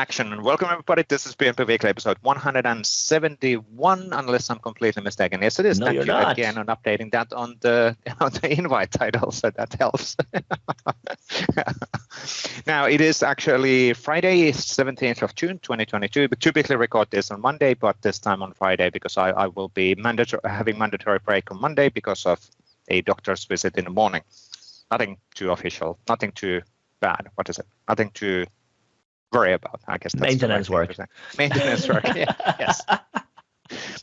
action. And welcome everybody. This is PnP Weekly episode 171, unless I'm completely mistaken. Yes, it is. No, Thank you're you not. again on updating that on the invite title, so that helps. Now, it is actually Friday, 17th of June, 2022. We typically record this on Monday, but this time on Friday because I will be having mandatory break on Monday because of a doctor's visit in the morning. Nothing too official, nothing too bad. What is it? Nothing to worry about. I guess that's maintenance work. Maintenance work. Yeah, yes.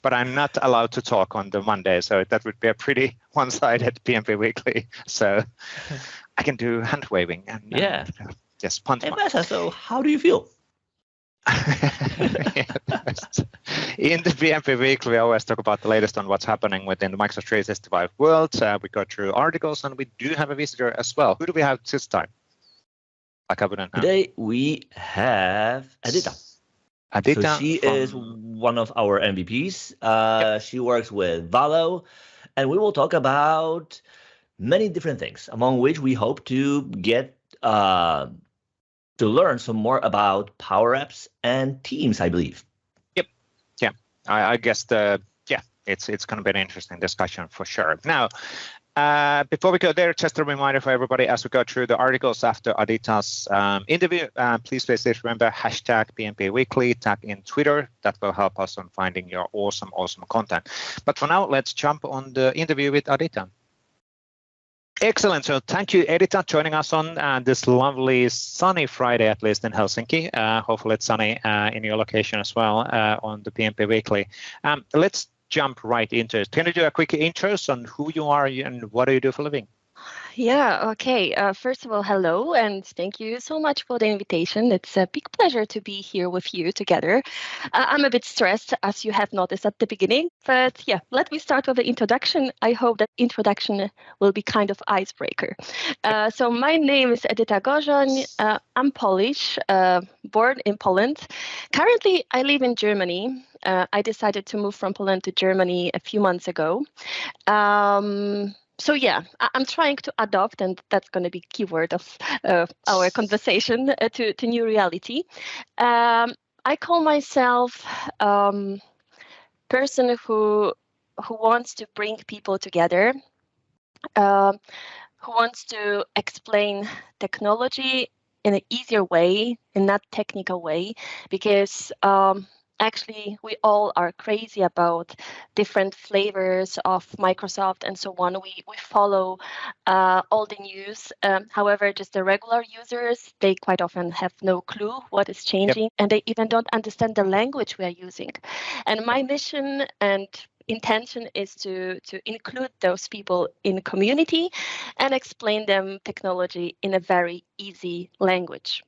But I'm not allowed to talk on the Monday, so that would be a pretty one-sided PnP Weekly. So I can do hand waving and just punch. Hey, Vesa, so how do you feel? In the PnP Weekly, we always talk about the latest on what's happening within the Microsoft 365 world. We go through articles, and we do have a visitor as well. Who do we have this time? Like I wouldn't know. Today we have Edyta. Edyta, so she is one of our MVPs. She works with Valo, and we will talk about many different things, among which we hope to get to learn some more about Power Apps and Teams, I believe. Yep. Yeah. I guess it's going to be an interesting discussion for sure. Now, before we go there, just a reminder for everybody as we go through the articles after Edyta's interview, please remember hashtag PnP Weekly, tag in Twitter. That will help us on finding your awesome content. But for now, let's jump on the interview with Edyta. Excellent. So thank you, Edyta, joining us on this lovely sunny Friday, at least in Helsinki. Hopefully it's sunny in your location as well on the PnP Weekly. Let's jump right into it. Can you do a quick intro on who you are and what do you do for a living? Yeah, okay. First of all, hello, and thank you so much for the invitation. It's a big pleasure to be here with you together. I'm a bit stressed, as you have noticed at the beginning, but yeah, let me start with the introduction. I hope that introduction will be kind of icebreaker. So my name is Edyta Gorzon. I'm Polish, born in Poland. Currently, I live in Germany. I decided to move from Poland to Germany a few months ago. So yeah, I'm trying to adopt, and that's going to be keyword of our conversation, to new reality. I call myself person who wants to bring people together, who wants to explain technology in an easier way, in not technical way, because actually, we all are crazy about different flavors of Microsoft and so on. We follow all the news. However, just the regular users, they quite often have no clue what is changing, and they even don't understand the language we are using. And my mission and intention is to include those people in community and explain them technology in a very easy language.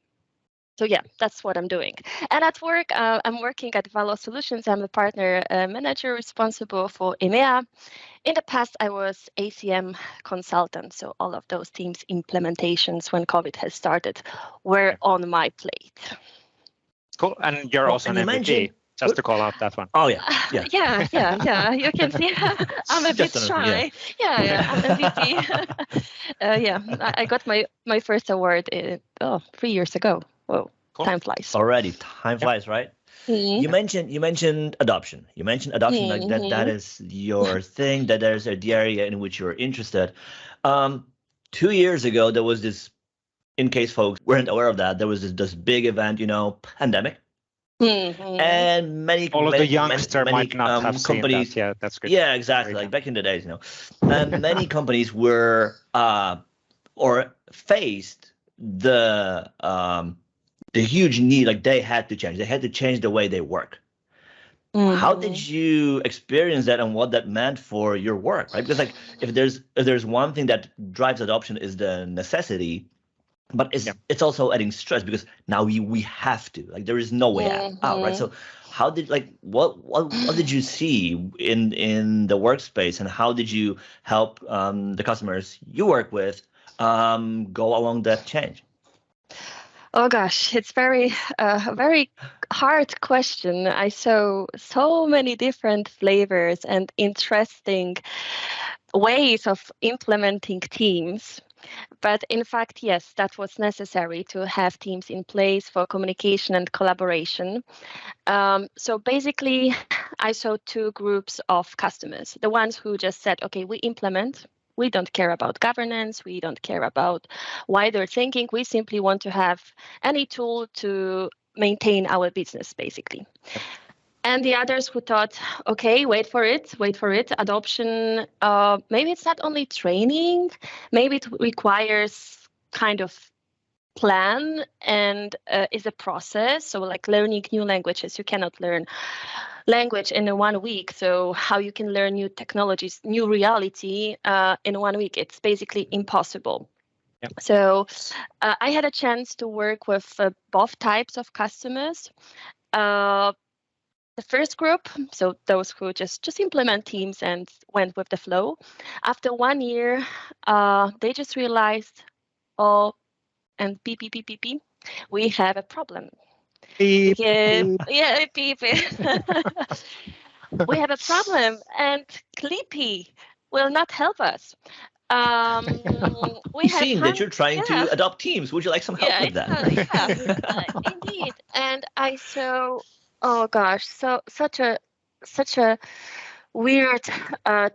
So yeah, that's what I'm doing. And at work, I'm working at Valo Solutions. I'm a partner manager responsible for EMEA. In the past, I was ACM consultant. So all of those Teams implementations when COVID has started were on my plate. Cool. And you're also an MVP, just to call out that one. Oh, yeah. Yeah. You can see I'm a bit shy. Yeah, I'm MVP. I got my first award 3 years ago. Whoa, cool. Time flies. Already, time flies, right? Mm-hmm. You mentioned adoption. Like that is your thing. That is the area in which you're interested. 2 years ago, there was this. In case folks weren't aware of that, there was this big event, pandemic. Mm-hmm. And many the youngsters might not have companies. Seen that. Yeah, that's good. Yeah, exactly. Like back in the days, and many companies were or faced the huge need, like they had to change the way they work. Mm-hmm. How did you experience that and what that meant for your work, right? Because like if there's one thing that drives adoption is the necessity, but it's also adding stress because now we have to, like there is no way out, right? So how did what did you see in the workspace, and how did you help the customers you work with go along that change? Oh gosh, it's a very hard question. I saw so many different flavors and interesting ways of implementing Teams. But in fact, yes, that was necessary to have teams in place for communication and collaboration. So basically, I saw two groups of customers. The ones who just said, okay, we implement. We don't care about governance. We don't care about wider thinking. We simply want to have any tool to maintain our business, basically. And the others who thought, okay, wait for it, adoption, maybe it's not only training, maybe it requires kind of plan and is a process. So like learning new languages, you cannot learn language in 1 week. So how you can learn new technologies, new reality in 1 week, it's basically impossible. Yep. So I had a chance to work with both types of customers. The first group, so those who just implement teams and went with the flow, after 1 year, they just realized, oh, and beep, we have a problem. Beep, beep. Yeah, beep. We have a problem, and Clippy will not help us. We seeing that you're trying to adopt teams. Would you like some help with that? Indeed. And I saw, oh gosh, such a weird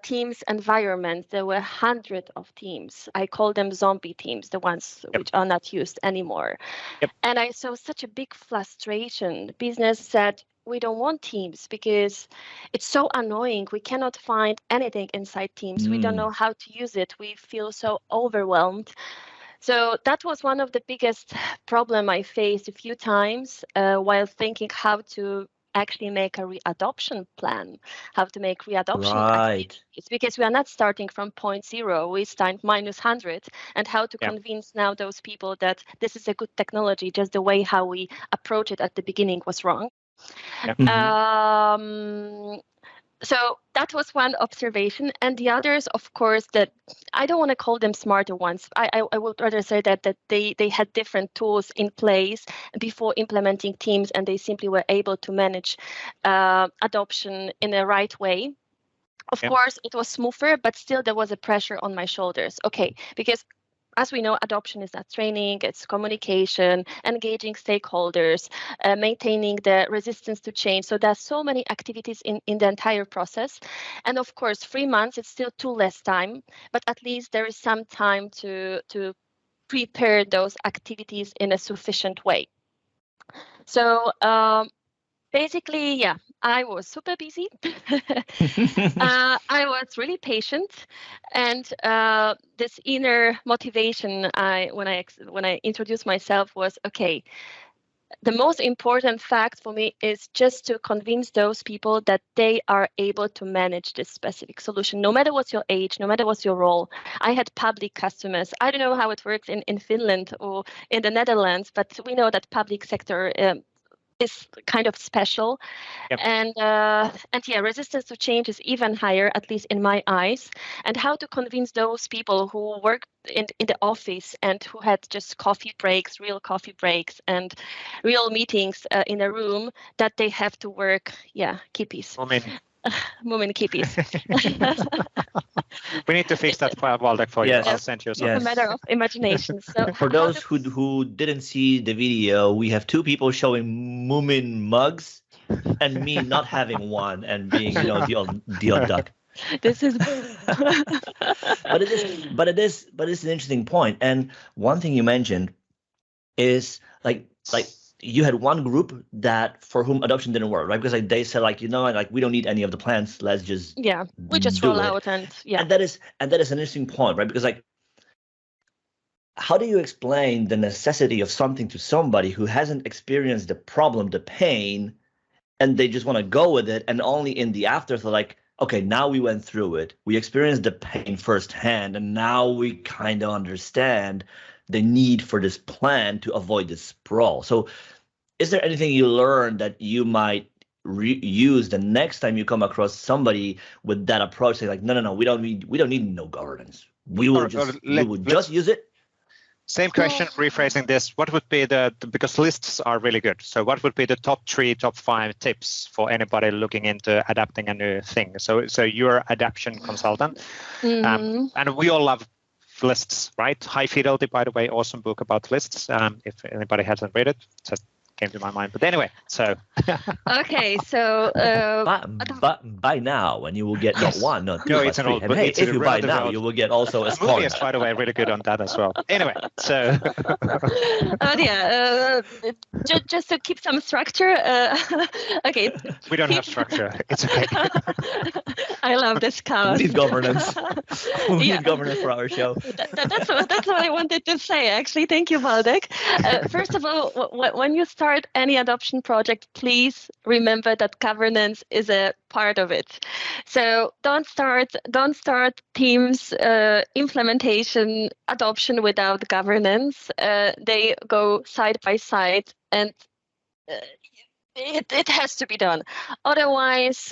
teams environment. There were hundreds of teams. I call them zombie teams, the ones which are not used anymore. Yep. And I saw such a big frustration. Business said, we don't want teams because it's so annoying. We cannot find anything inside teams. We don't know how to use it. We feel so overwhelmed. So that was one of the biggest problem I faced a few times while thinking how to actually make a re-adoption plan, how to make re-adoption activities, because we are not starting from 0.0, we start -100, and how to convince now those people that this is a good technology, just the way how we approach it at the beginning was wrong. So that was one observation. And the others, of course, that I don't want to call them smarter ones. I would rather say that they had different tools in place before implementing teams, and they simply were able to manage adoption in a right way. Of course, it was smoother, but still there was a pressure on my shoulders. Okay, because as we know, adoption is not training, it's communication, engaging stakeholders, maintaining the resistance to change. So there's so many activities in the entire process. And of course, 3 months, it's still too less time, but at least there is some time to prepare those activities in a sufficient way. So basically, I was super busy. I was really patient, and this inner motivation when I introduced myself was, okay, the most important fact for me is just to convince those people that they are able to manage this specific solution, no matter what's your age, no matter what's your role. I had public customers. I don't know how it works in Finland or in the Netherlands, but we know that public sector is kind of special. And resistance to change is even higher, at least in my eyes. And how to convince those people who work in the office and who had just real coffee breaks and real meetings in a room, that they have to work, kippies. Moomin kippies. We need to fix that file, Waldek, for you. I'll send you something. It's a matter of imagination. So for those who didn't see the video, we have two people showing Moomin mugs and me not having one and being, the old duck. This is but it's an interesting point. And one thing you mentioned is like you had one group that for whom adoption didn't work, right? Because they said we don't need any of the plans. Let's just we just roll out and And that is an interesting point, right? Because how do you explain the necessity of something to somebody who hasn't experienced the problem, the pain, and they just want to go with it, and only in the afterthought, okay, now we went through it, we experienced the pain firsthand, and now we kind of understand the need for this plan to avoid this sprawl. So is there anything you learned that you might use the next time you come across somebody with that approach, say no, we don't need no governance. We will just use it. Same question, rephrasing this. What would be because lists are really good. So what would be the top 3, top 5 tips for anybody looking into adapting a new thing? So you're adaptation consultant, and we all love lists, right? High Fidelity, by the way, awesome book about lists. If anybody hasn't read it, just came to my mind. But anyway, so Okay, so but buy now and you will get not one, not two, no, but it's an three. old And book. hey, It's if a you buy relative now, old- you will get also a Movie score. is, by the way, really good on that as well. Anyway, so just to keep some structure. Okay. We don't have structure. It's okay. I love this chaos. We need governance. We need governance for our show. That's what I wanted to say, actually. Thank you, Waldek. First of all, when you start any adoption project, please remember that governance is a part of it. So don't start teams implementation adoption without governance. They go side by side, and it has to be done. Otherwise,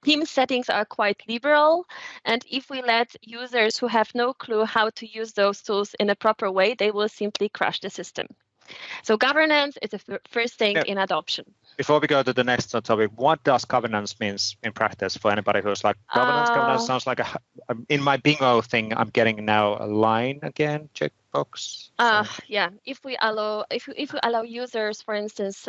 team settings are quite liberal, and if we let users who have no clue how to use those tools in a proper way, they will simply crash the system. So governance is the first thing in adoption. Before we go to the next topic, what does governance means in practice for anybody who's like, governance sounds like in my bingo thing, I'm getting now a line again, checkbox. Yeah, if we allow users, for instance,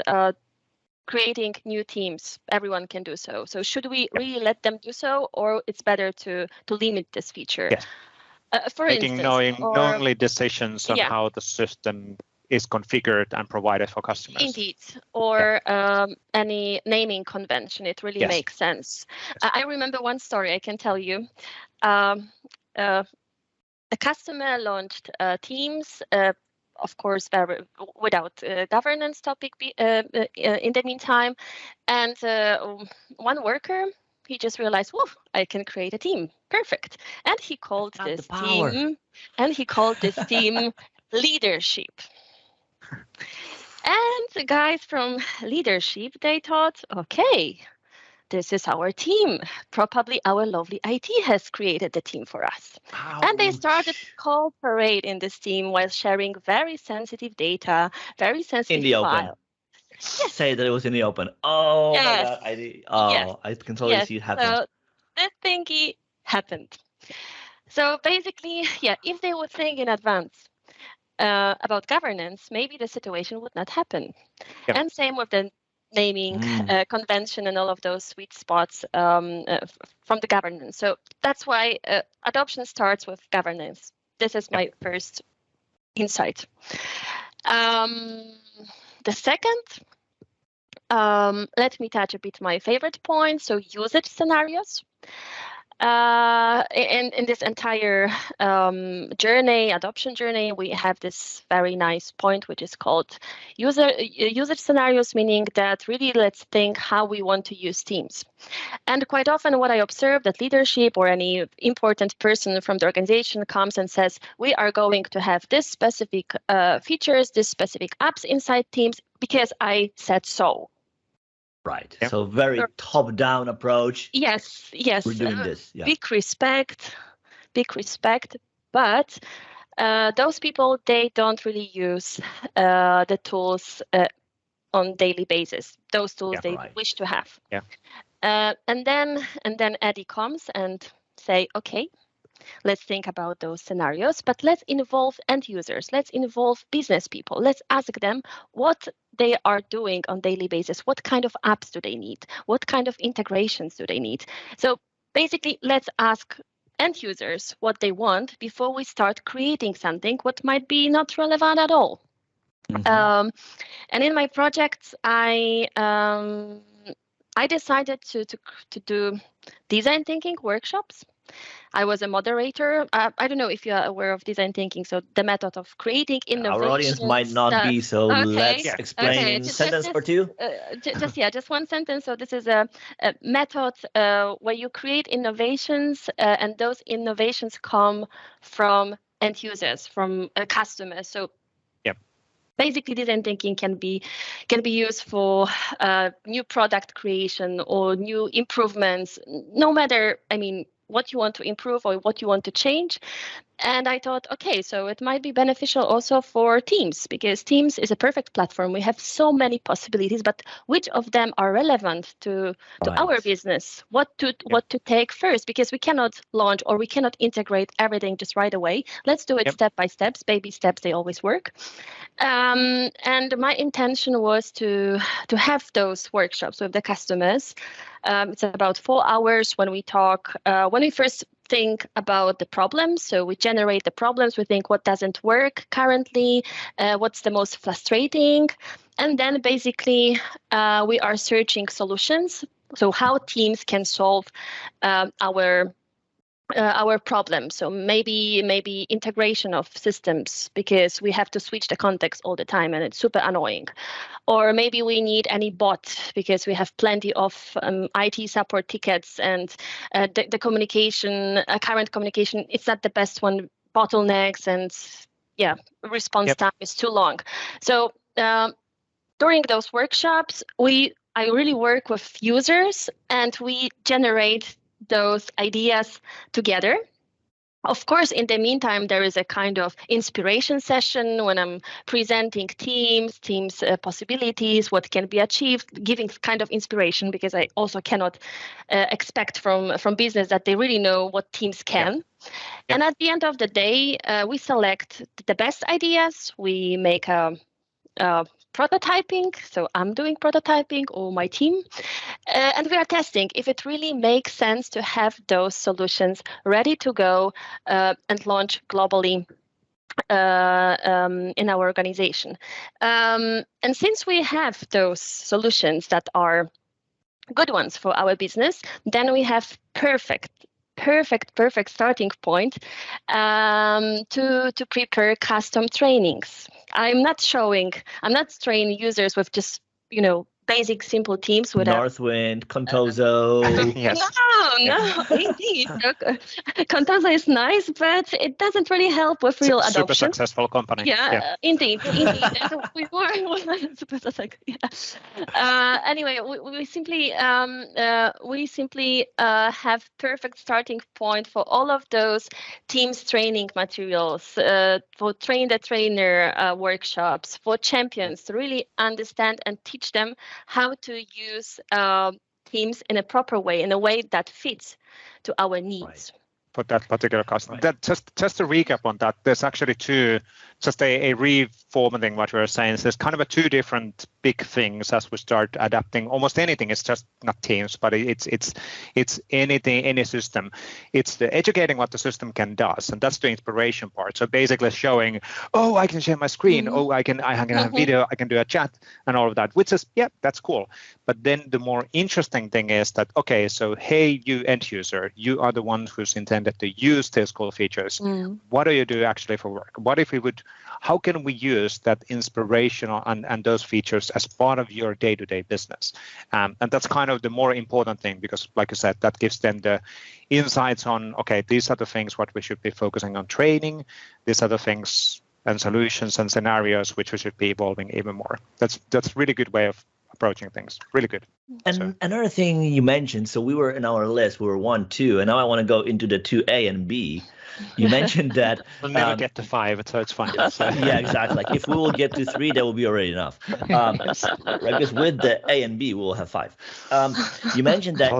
creating new teams, everyone can do so. So should we really let them do so, or it's better to limit this feature? Yes. For Making instance, knowingly decisions on how the system is configured and provided for customers. Indeed, or any naming convention. It really makes sense. Yes. I remember one story I can tell you. A customer launched Teams, of course, without governance topic in the meantime. And one worker, he just realized, whoa, I can create a team. Perfect. And he called this team leadership. And the guys from leadership, they thought, okay, this is our team. Probably our lovely IT has created the team for us. Ouch. And they started to cooperate in this team while sharing very sensitive data, very sensitive in the files. Open. Yes. Say that it was in the open. Oh yes. My God! I can totally see it happen. So this thingy happened. So basically, if they would think in advance about governance, maybe the situation would not happen. Yep. And same with the naming convention and all of those sweet spots from the governance. So that's why adoption starts with governance. This is my first insight. The second, let me touch a bit my favorite point. So usage scenarios. In this entire adoption journey, we have this very nice point, which is called usage scenarios, meaning that really let's think how we want to use Teams. And quite often what I observe that leadership or any important person from the organization comes and says, we are going to have this specific features, this specific apps inside Teams because I said so. Right. Yep. So very top-down approach. Yes. We're doing this. Yeah. Big respect. But those people, they don't really use the tools on daily basis. Those tools they wish to have. Yeah. And then Eddie comes and say, okay, let's think about those scenarios, but let's involve end users. Let's involve business people. Let's ask them what they are doing on daily basis. What kind of apps do they need? What kind of integrations do they need? So basically, let's ask end users what they want before we start creating something what might be not relevant at all. Mm-hmm. And in my projects, I decided to do design thinking workshops. I was a moderator. I don't know if you are aware of design thinking. So the method of creating innovation. Our audience might not be, so let's explain sentence or two. Just one sentence. So this is a method where you create innovations, and those innovations come from end users, from customers. So basically, design thinking can be used for new product creation or new improvements. No matter, what you want to improve or what you want to change. And I thought, okay, so it might be beneficial also for Teams, because Teams is a perfect platform. We have so many possibilities, but which of them are relevant to our business? What to take first? Because we cannot launch or we cannot integrate everything just right away. Let's do it step by steps. Baby steps, they always work. And my intention was to have those workshops with the customers. It's about 4 hours when we talk, when we first think about the problems. So we generate the problems, we think what doesn't work currently, what's the most frustrating. And then basically we are searching solutions. So how teams can solve our problem. So maybe integration of systems, because we have to switch the context all the time and it's super annoying. Or maybe we need any bot because we have plenty of IT support tickets and the communication, current communication, it's not the best one, bottlenecks, and response time is too long. So during those workshops, I really work with users and we generate those ideas together. Of course, in the meantime, there is a kind of inspiration session when I'm presenting teams possibilities, what can be achieved, giving kind of inspiration, because I also cannot expect from business that they really know what teams can. And at the end of the day, we select the best ideas. We make a prototyping. So I'm doing prototyping, or my team. And we are testing if it really makes sense to have those solutions ready to go and launch globally in our organization. And since we have those solutions that are good ones for our business, then we have perfect starting point to prepare custom trainings. I'm not training users with just, basic simple teams with Northwind, Contoso. Yes. No, indeed. Contoso is nice, but it doesn't really help with real adoption. Super successful company. Yeah. Indeed. So we were super successful. Yeah. Anyway, we simply have perfect starting point for all of those teams training materials, for train the trainer workshops, for champions to really understand and teach them how to use Teams in a proper way, in a way that fits to our needs. Right. For that particular customer. Right. That just to recap on that, there's actually just a reformatting what we were saying. So there's kind of two different big things as we start adapting almost anything. It's just not Teams, but it's anything, any system. It's the educating what the system can does, and that's the inspiration part. So basically showing, oh, I can share my screen, oh, I can have video, I can do a chat, and all of that, which is that's cool. But then the more interesting thing is that, okay, so hey, you end user, you are the one who's intended to use these cool features. What do you do actually for work? How can we use that inspirational and those features as part of your day-to-day business? And that's kind of the more important thing, because like I said, that gives them the insights on, okay, these are the things what we should be focusing on training. These are the things and solutions and scenarios which we should be evolving even more. That's really good way of approaching things. Really good. And another thing you mentioned, so we were in our list, we were 1, 2, and now I want to go into the 2A and B. You mentioned that we'll never get to 5, so it's fine. So. Yeah, exactly. Like if we will get to 3, that will be already enough. Right? Because with the A and B, we will have 5. You mentioned that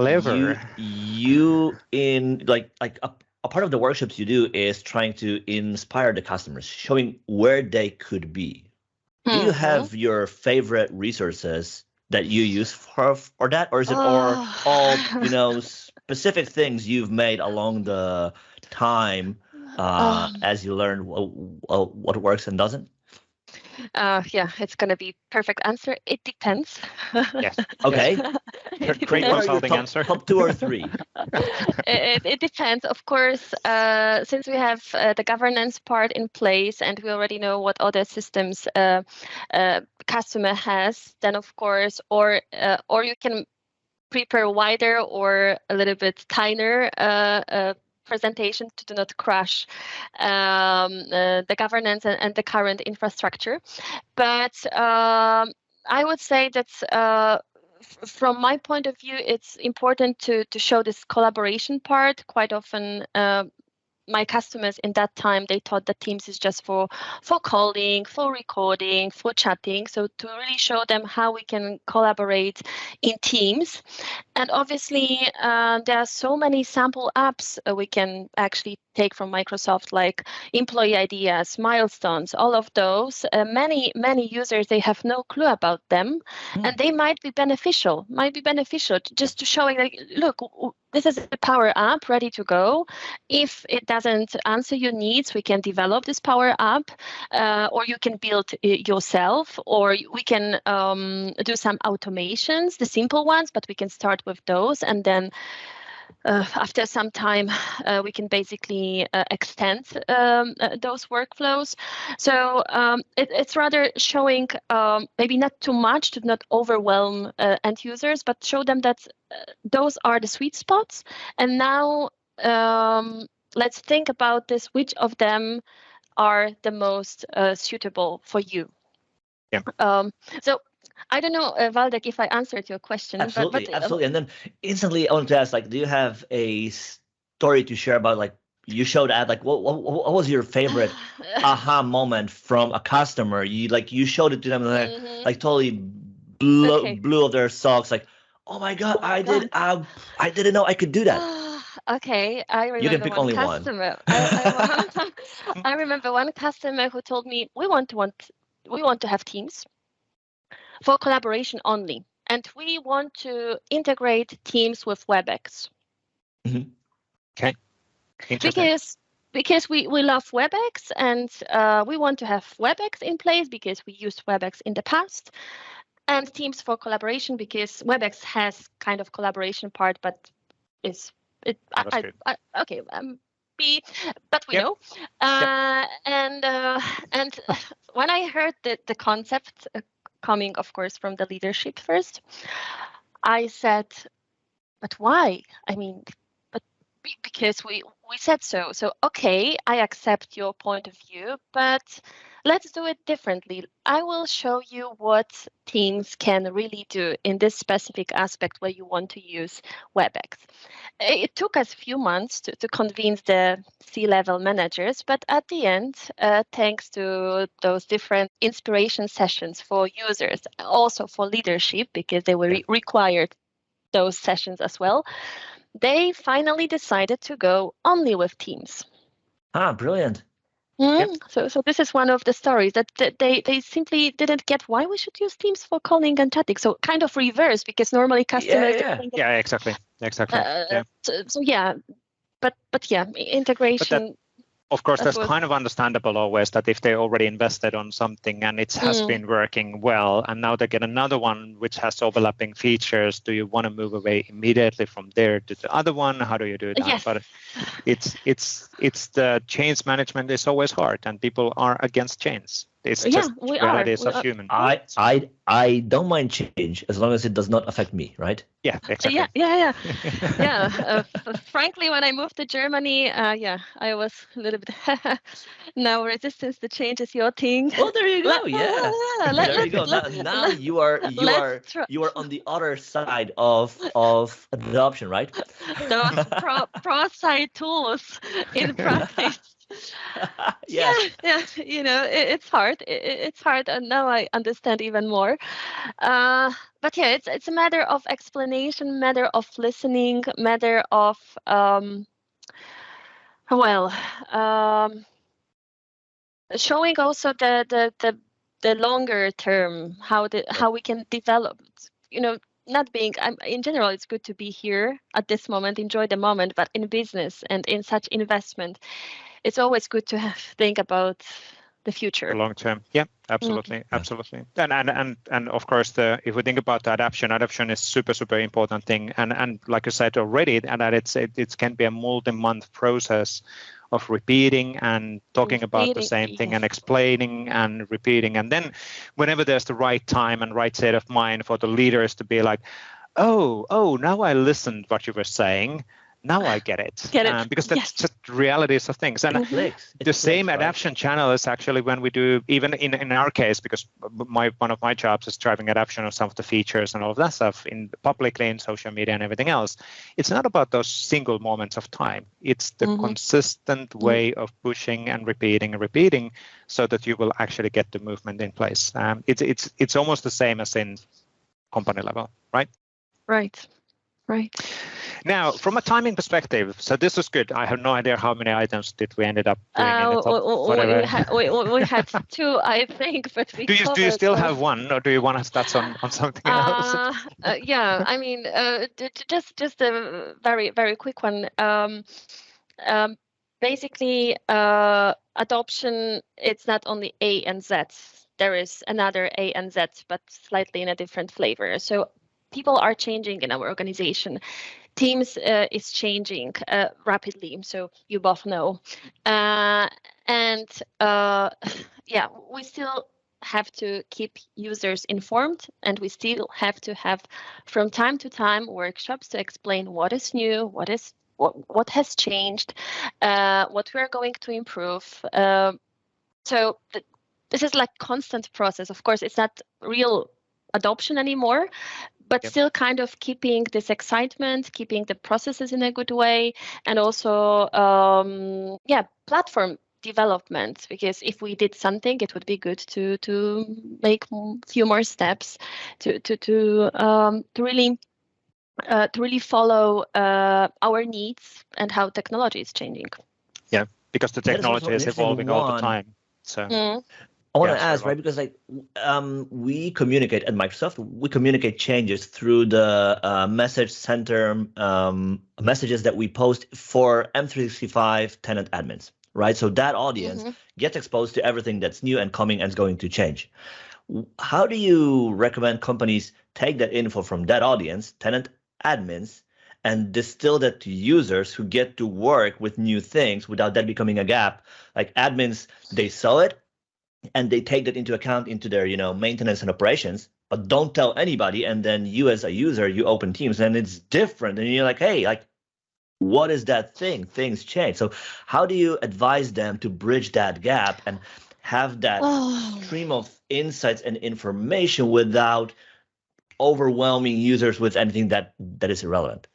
you in like a part of the workshops you do is trying to inspire the customers, showing where they could be. Do you have your favorite resources that you use for that, or is it all specific things you've made along the time as you learn what works and doesn't? It's going to be perfect answer. It depends. Yes. Okay. Great consulting answer. Top 2 or 3. It depends, of course. Since we have the governance part in place and we already know what other systems customer has, then of course, or you can prepare wider or a little bit tinier presentation to do not crash the governance and the current infrastructure. But I would say that from my point of view, it's important to show this collaboration part. Quite often my customers in that time, they thought that Teams is just for calling, for recording, for chatting. So to really show them how we can collaborate in Teams. And obviously, there are so many sample apps we can actually take from Microsoft, like employee ideas, milestones, all of those. Many users, they have no clue about them, and they might be beneficial just to showing, like, look, this is a Power App ready to go. If it doesn't answer your needs, we can develop this Power App, or you can build it yourself, or we can do some automations, the simple ones, but we can start with those, and then after some time, we can basically extend those workflows. So it's rather showing maybe not too much to not overwhelm end users, but show them that those are the sweet spots. And now let's think about this, which of them are the most suitable for you. Yeah. So I don't know, Waldek, if I answered your question. Absolutely, but absolutely. And then instantly, I want to ask, like, do you have a story to share about, like, you showed ad, like, what was your favorite aha moment from a customer? You showed it to them, and like totally blew off their socks, like, oh my God, I didn't know I could do that. Okay, I remember you can pick one only customer. I remember one customer who told me, we want to have Teams for collaboration only, and we want to integrate Teams with WebEx. Mm-hmm. Okay. Interesting. Because we love WebEx, and we want to have WebEx in place because we used WebEx in the past, and Teams for collaboration because WebEx has kind of collaboration part, but okay. But we know. And when I heard the concept coming, of course, from the leadership first, I said, but why? I mean, but because we said so. So, okay, I accept your point of view, but let's do it differently. I will show you what Teams can really do in this specific aspect where you want to use WebEx. It took us a few months to convince the C-level managers, but at the end, thanks to those different inspiration sessions for users, also for leadership, because they were required those sessions as well, they finally decided to go only with Teams. Ah, brilliant. Yep. So this is one of the stories that they simply didn't get why we should use Teams for calling and chatting. So kind of reverse, because normally customers exactly. So yeah, but yeah, integration. Of course, that's kind of understandable always, that if they already invested on something and it has been working well, and now they get another one which has overlapping features, do you want to move away immediately from there to the other one? How do you do that? Yes. But it's the change management is always hard, and people are against change. It's just realities of human. I don't mind change as long as it does not affect me, right? Yeah, exactly. Yeah. Frankly, when I moved to Germany, I was a little bit now resistance to change is your thing. Well, there you go. There you go. Now you are on the other side of adoption, right? Those pro side tools in practice. Yeah, it's hard. It's hard, and now I understand even more. But yeah, it's a matter of explanation, matter of listening, matter of showing also the longer term, how we can develop. Not being. In general, it's good to be here at this moment, enjoy the moment. But in business and in such investment, it's always good to think about the future. Long term. Yeah, absolutely. And of course, if we think about the adoption is super important thing. And like I said already, and that it can be a multi-month process of repeating and talking about the same thing and explaining and repeating. And then whenever there's the right time and right state of mind for the leaders to be like, oh, now I listened what you were saying. Now I get it. Because that's just realities of things. And the same adaption channel is actually when we do, even in our case, because one of my jobs is driving adaption of some of the features and all of that stuff in publicly in social media and everything else. It's not about those single moments of time. It's the consistent way of pushing and repeating so that you will actually get the movement in place. It's almost the same as in company level, right? Right. Now, from a timing perspective, so this was good. I have no idea how many items did we ended up doing in the top, we had 2, I think, but we do you still have one, or do you want to start on something else? Yeah, I mean, just a very, very quick one. Basically, adoption, it's not only A and Z. There is another A and Z, but slightly in a different flavor. So people are changing in our organization. Teams is changing rapidly, so you both know. We still have to keep users informed, and we still have to have, from time to time, workshops to explain what is new, what has changed, what we are going to improve. This is like constant process. Of course, it's not real adoption anymore, but still kind of keeping this excitement, keeping the processes in a good way, and also, platform development. Because if we did something, it would be good to make a few more steps to really follow our needs and how technology is changing. Yeah, because the technology is evolving all the time. So. I want to ask, right, because we communicate at Microsoft, we communicate changes through the message center messages that we post for M365 tenant admins, right? So that audience gets exposed to everything that's new and coming and is going to change. How do you recommend companies take that info from that audience, tenant admins, and distill that to users who get to work with new things without that becoming a gap? Like admins, they saw it, and they take that into account into their, maintenance and operations, but don't tell anybody. And then you as a user, you open Teams and it's different. And you're like, hey, what is that thing? Things change. So how do you advise them to bridge that gap and have that stream of insights and information without overwhelming users with anything that is irrelevant?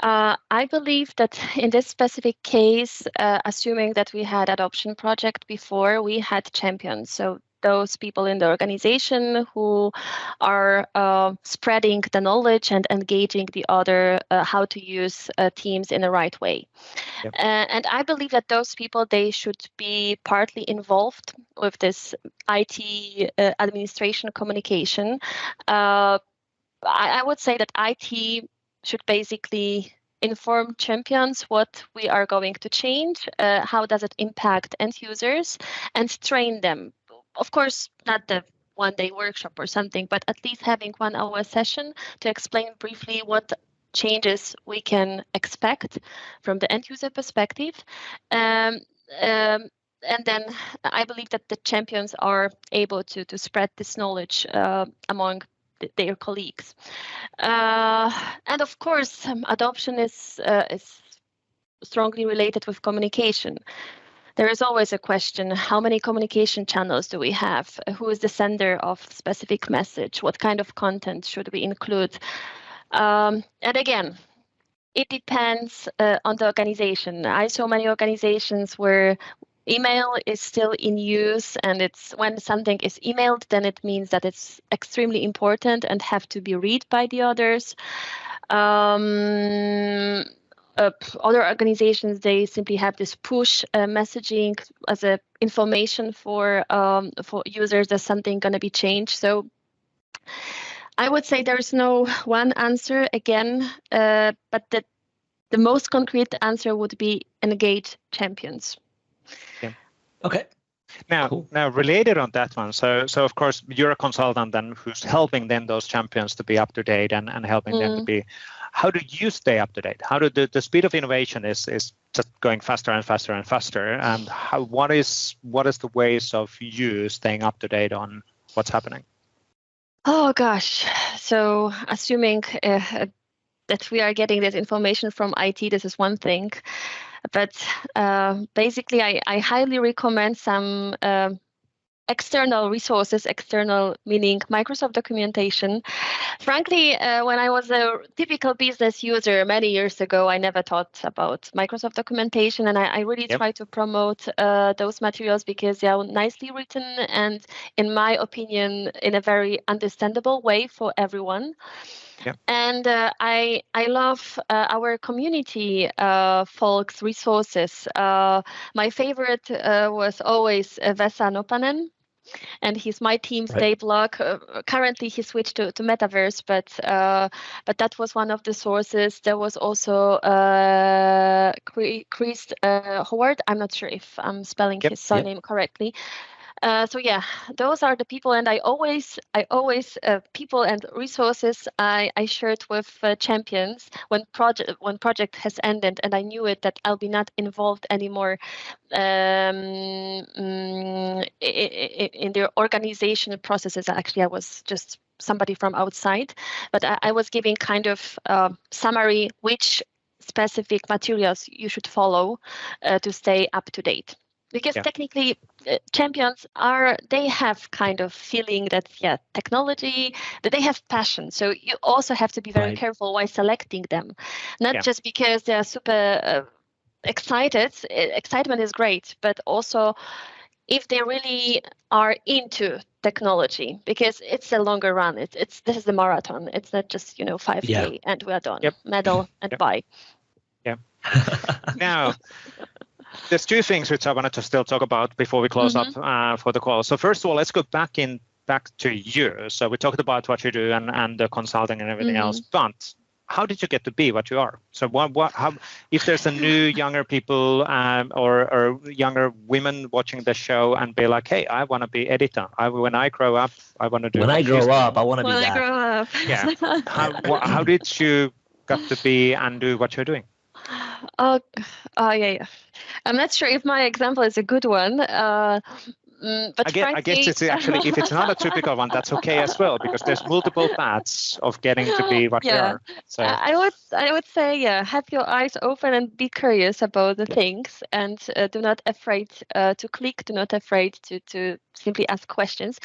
I believe that in this specific case, assuming that we had adoption project before, we had champions. So those people in the organization who are spreading the knowledge and engaging the other how to use Teams in the right way. And I believe that those people, they should be partly involved with this IT administration communication. I would say that IT should basically inform champions what we are going to change, how does it impact end users, and train them. Of course, not the one-day workshop or something, but at least having 1 hour session to explain briefly what changes we can expect from the end user perspective. And then I believe that the champions are able to spread this knowledge among their colleagues. And of course, adoption is strongly related with communication. There is always a question, how many communication channels do we have? Who is the sender of specific message? What kind of content should we include? And again, it depends on the organization. I saw many organizations where email is still in use, and it's when something is emailed, then it means that it's extremely important and have to be read by the others. Other organizations, they simply have this push messaging as a information for users that something going to be changed. So I would say there's no one answer again, but the most concrete answer would be engage champions. Yeah. Okay. Now related on that one, so of course you're a consultant then who's helping then those champions to be up to date and helping them to be. How do you stay up to date? How do the speed of innovation is just going faster and faster and faster? And what is the ways of you staying up to date on what's happening? Oh gosh, so assuming that we are getting this information from IT. This is one thing, but basically, I highly recommend some external resources, external meaning Microsoft documentation. Frankly, when I was a typical business user many years ago, I never thought about Microsoft documentation, and I really try to promote those materials because they are nicely written and, in my opinion, in a very understandable way for everyone. Yep. And I love our community folks resources. My favorite was always Vesa Juvonen, and he's my team's day blog. Currently, he switched to Metaverse, but that was one of the sources. There was also Chris Howard. I'm not sure if I'm spelling his surname correctly. So yeah, those are the people, and I always people and resources I shared with champions when project has ended, and I knew it that I'll be not involved anymore in their organization processes. Actually, I was just somebody from outside, but I was giving kind of summary which specific materials you should follow to stay up to date. Because technically, champions they have kind of feeling that, technology, that they have passion. So you also have to be very careful while selecting them, not just because they're super excited. Excitement is great, but also if they really are into technology, because it's a longer run. This is the marathon. It's not just 5K and we are done. Medal and bye. Yeah. Now. There's two things which I wanted to still talk about before we close up for the call. So first of all, let's go back to you. So we talked about what you do and the consulting and everything else. But how did you get to be what you are? So how, if there's a new younger people or younger women watching the show and be like, hey, I want to be Edyta. When I grow up, I want to do. When I grow up, I want to be that. When I grow up. Yeah. How did you got to be and do what you're doing? Yeah. I'm not sure if my example is a good one, but I guess it's actually, if it's not a typical one, that's okay as well, because there's multiple paths of getting to be what you are. So I would say, have your eyes open and be curious about the things, and do not afraid to click, do not afraid to simply ask questions.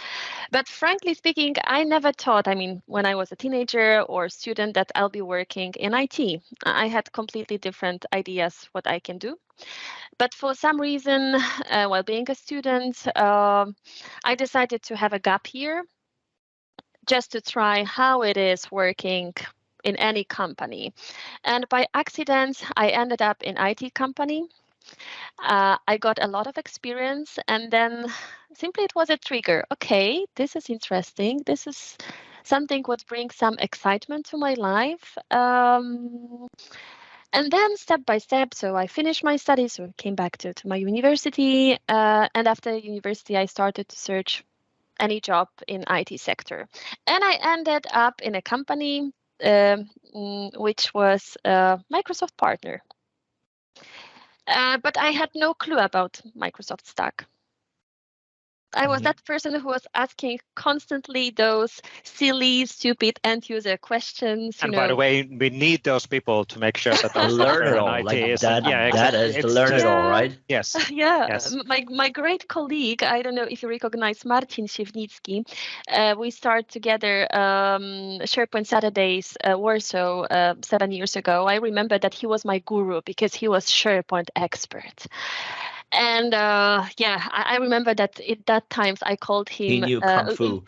But frankly speaking, I never thought, when I was a teenager or student, that I'll be working in IT. I had completely different ideas what I can do. But for some reason, while being a student, I decided to have a gap year just to try how it is working in any company. And by accident, I ended up in IT company. I got a lot of experience, and then simply it was a trigger. Okay, this is interesting. This is something what brings some excitement to my life. And then step by step, so I finished my studies, so I came back to my university. And after university, I started to search any job in IT sector. And I ended up in a company which was a Microsoft partner. But I had no clue about Microsoft stack. I was that person who was asking constantly those silly, stupid end-user questions. And by the way, we need those people to make sure that those learn it all. That is to learn it all, right? Yes. Yes. My great colleague, I don't know if you recognize Marcin Siewnicki. We started together Sharepoint Saturdays Warsaw 7 years ago. I remember that he was my guru because he was Sharepoint expert. And I remember that at that times I called him. He knew Kung Fu.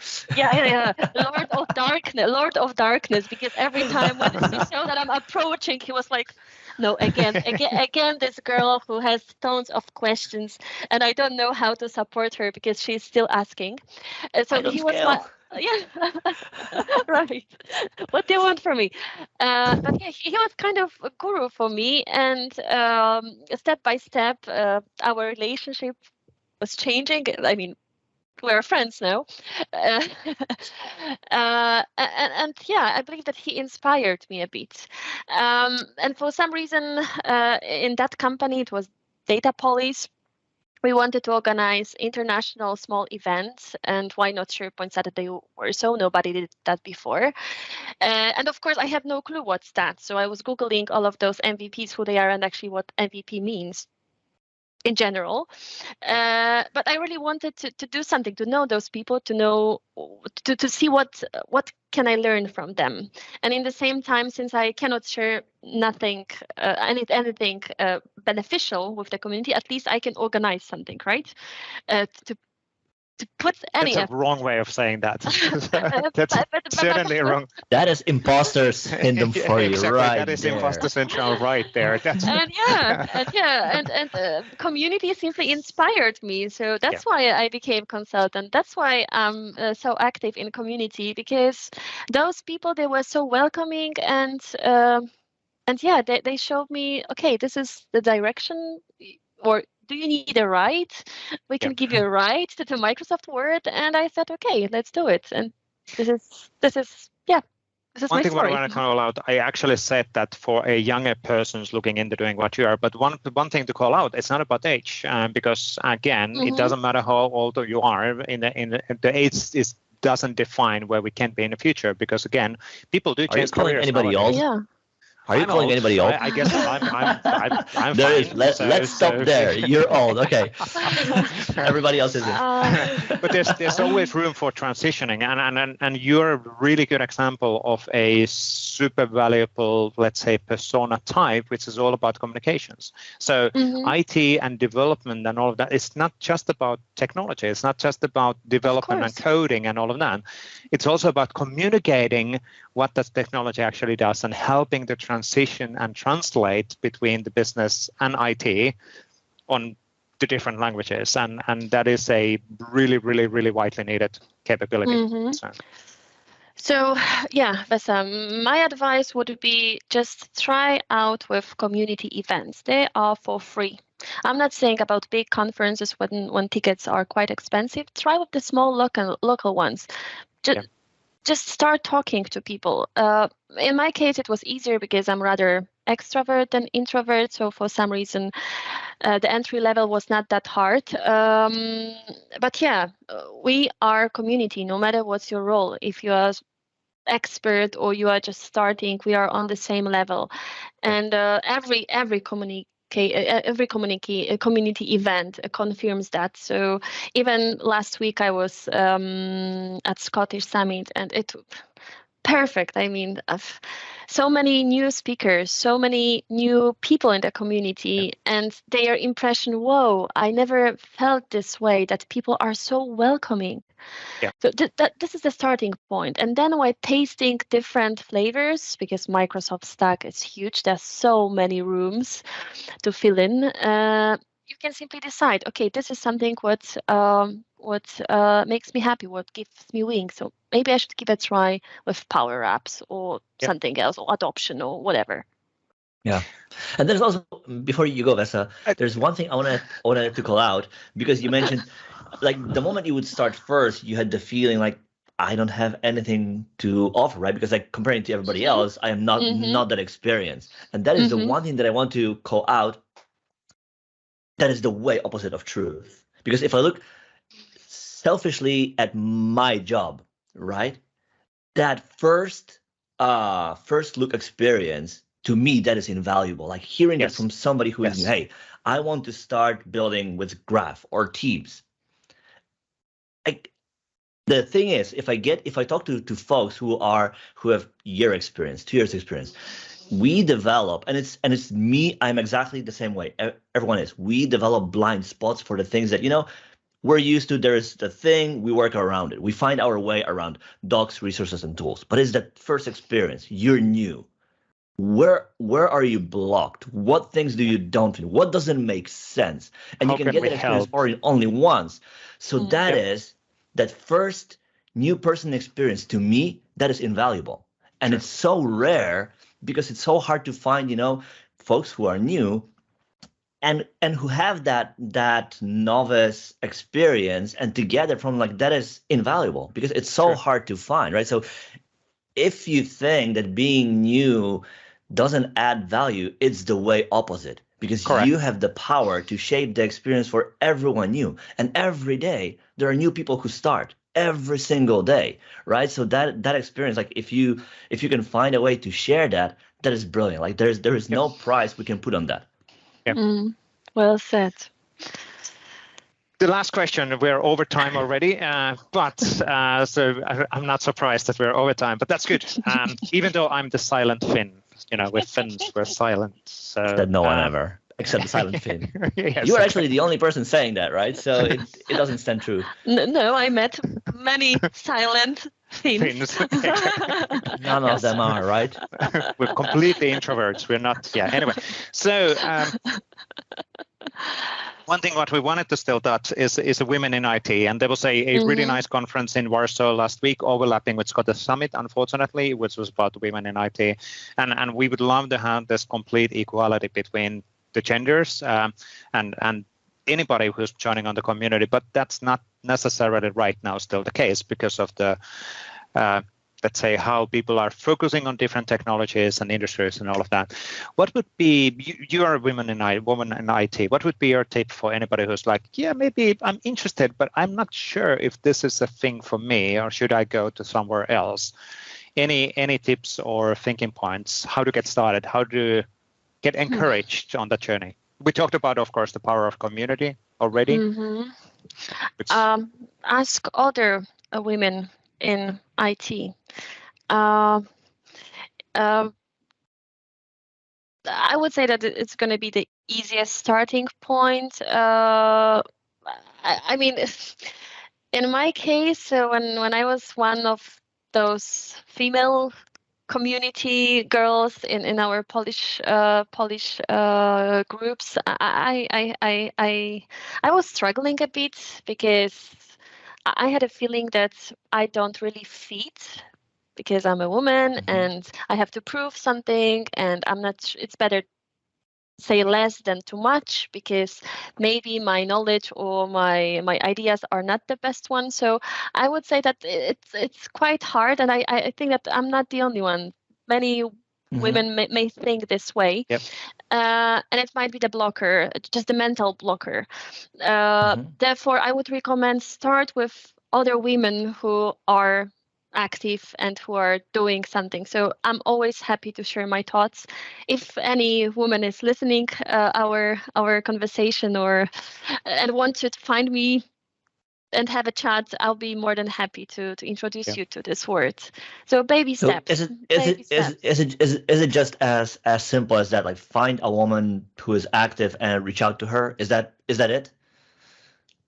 Lord of Darkness, because every time when he saw that I'm approaching, he was like, "No, again, this girl who has tons of questions, and I don't know how to support her because she's still asking." So he was my. Right. What do you want from me? But yeah, he was kind of a guru for me, and step by step, our relationship was changing. We're friends now, and I believe that he inspired me a bit. And for some reason, in that company, it was Data Police. we wanted to organize international small events, and why not Sharepoint Saturday or so? Nobody did that before. And of course, I have no clue what's that. So I was Googling all of those MVPs, who they are, and actually what MVP means in general. But I really wanted to do something, to know those people, to know, to see what can I learn from them. And in the same time, since I cannot share anything beneficial with the community, at least I can organize something, right? To put any. That's a wrong way of saying that. That's certainly wrong. That is imposter syndrome for you, exactly. right? That is there. imposter syndrome right there. That's and community simply inspired me. So that's why I became consultant. That's why I'm so active in community, because those people, they were so welcoming, and they showed me, okay, this is the direction, or do you need a ride? We can give you a ride to Microsoft Word. And I said, okay, let's do it. And this is one my thing story. I want to call out, I actually said that for a younger person's looking into doing what you are, but one thing to call out, it's not about age, because again, it doesn't matter how old you are. The age doesn't define where we can be in the future, because again, people do change careers. Anybody old? Yeah. Are you calling anybody old? I guess I'm there fine. is. Let's stop there. You're old. Okay. Everybody else isn't. But there's always room for transitioning, and you're a really good example of a super valuable, let's say, persona type, which is all about communications. So IT and development and all of that, it's not just about technology. It's not just about development and coding and all of that. It's also about communicating what that technology actually does and helping the transition and translate between the business and IT on the different languages. And that is a really, really, really widely needed capability. So Vesa, my advice would be just try out with community events. They are for free. I'm not saying about big conferences when tickets are quite expensive. Try with the small local ones. Just start talking to people. In my case, it was easier because I'm rather extrovert than introvert. So for some reason, the entry level was not that hard. But we are community, no matter what's your role. If you are expert or you are just starting, we are on the same level. And every community event confirms that. So even last week I was at Scottish Summit, and it perfect. I mean, so many new speakers, so many new people in the community, and their impression, whoa, I never felt this way, that people are so welcoming. So this is the starting point. And then while tasting different flavors, because Microsoft Stack is huge, there's so many rooms to fill in, you can simply decide, okay, this is something what makes me happy, what gives me wings. So maybe I should give a try with Power Apps or something else, or adoption or whatever. Yeah. And there's also, before you go, Vesa, there's one thing I wanted to call out, because you mentioned, like, the moment you would start first, you had the feeling like, I don't have anything to offer, right? Because like comparing to everybody else, I am not that experienced. And that is the one thing that I want to call out. That is the way opposite of truth. Because if I look selfishly at my job, right? That first look experience, to me, that is invaluable. Like hearing that from somebody who is, hey, I want to start building with Graph or Teams. The thing is, if I talk to folks who have 2 years experience, we develop, and it's me, I'm exactly the same way. Everyone is. We develop blind spots for the things that, we're used to. There's the thing, we work around it. We find our way around docs, resources, and tools. But it's that first experience. You're new. Where are you blocked? What things do you don't know? What doesn't make sense? And you can get that experience only once. So that is that first new person experience. To me, that is invaluable. And it's so rare because it's so hard to find, folks who are new and who have that novice experience, and to get it from that is invaluable because it's so hard to find, right? So if you think that being new doesn't add value, it's the way opposite. because Correct. you have the power to shape the experience for everyone new. And every day there are new people who start every single day, right? So that experience, like if you can find a way to share that, that is brilliant. Like there is no price we can put on that. Yep. Well said. The last question, we're over time already, but so I'm not surprised that we're over time, but that's good. Even though I'm the silent Finn, with Finns, we're silent. So Said no one ever, except the silent Finn. Yes, You are actually the only person saying that, right? So it doesn't stand true. No, I met many silent Finns. None of them are, right? We're completely introverts. We're not, anyway. So one thing what we wanted to still touch is women in IT, and there was a really nice conference in Warsaw last week, overlapping with Scottish Summit, unfortunately, which was about women in IT, and we would love to have this complete equality between the genders and anybody who's joining on the community, but that's not necessarily right now still the case because of the let's say how people are focusing on different technologies and industries and all of that. What would be, you are a woman in IT, what would be your tip for anybody who's like, yeah, maybe I'm interested, but I'm not sure if this is a thing for me, or should I go to somewhere else? Any tips or thinking points, how to get started, how to get encouraged on that journey? We talked about, of course, the power of community already. Ask other women in IT. I would say that it's going to be the easiest starting point. I mean, in my case, when I was one of those female community girls in our Polish groups, I was struggling a bit because I had a feeling that I don't really fit because I'm a woman and I have to prove something, and I'm not. It's better say less than too much because maybe my knowledge or my ideas are not the best one. So I would say that it's quite hard, and I think that I'm not the only one. Many women may think this way, and it might be the blocker, just the mental blocker. Therefore, I would recommend start with other women who are active and who are doing something. So I'm always happy to share my thoughts. If any woman is listening our conversation and want to find me and have a chat, I'll be more than happy to introduce you to this word. So baby steps. Is it just as simple as that? Like find a woman who is active and reach out to her. Is that it?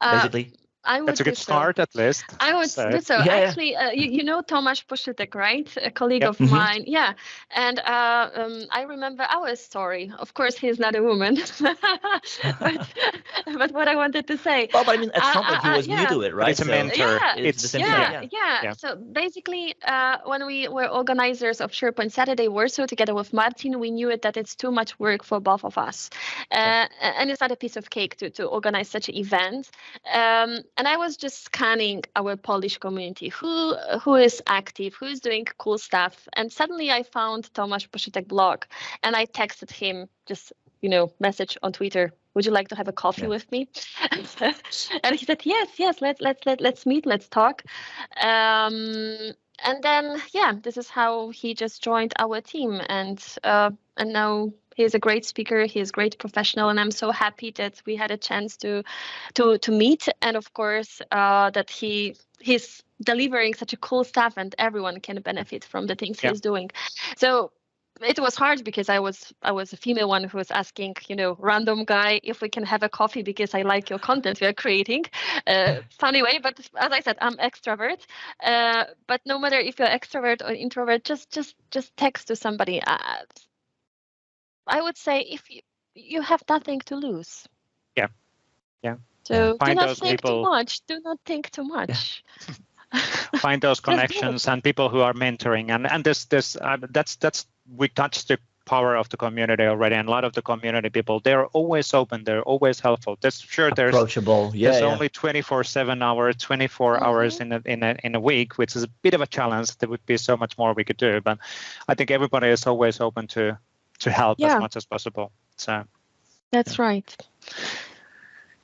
Basically. That's a good start, at least. I would do so. Actually, you know Tomasz Poszytek, right? A colleague of mine. Yeah. And I remember our story. Of course, he's not a woman. but what I wanted to say. Well, but I mean, at some point he was new to it, right? It's a mentor. It's the same thing. Yeah. So basically, when we were organizers of Sharepoint Saturday Warsaw together with Martin, we knew that it's too much work for both of us. And it's not a piece of cake to organize such an event. And I was just scanning our Polish community, who is active, who is doing cool stuff. And suddenly I found Tomasz Poszytek blog, and I texted him just, message on Twitter. Would you like to have a coffee with me? And he said, yes, let's meet, let's talk. And then, this is how he just joined our team. And now he's a great speaker. He is a great professional, and I'm so happy that we had a chance to meet. And of course, that he's delivering such a cool stuff, and everyone can benefit from the things he's doing. So it was hard because I was a female one who was asking, random guy if we can have a coffee because I like your content we are creating. Funny way, but as I said, I'm extrovert. But no matter if you're extrovert or introvert, just text to somebody. I would say if you have nothing to lose. Yeah. So do not think too much. Do not think too much. Find those connections and people who are mentoring, and that's we touched the power of the community already, and a lot of the community people, they're always open, they're always helpful. There's approachable. There's only 24 hours in a week, which is a bit of a challenge. There would be so much more we could do, but I think everybody is always open to help as much as possible. So That's right.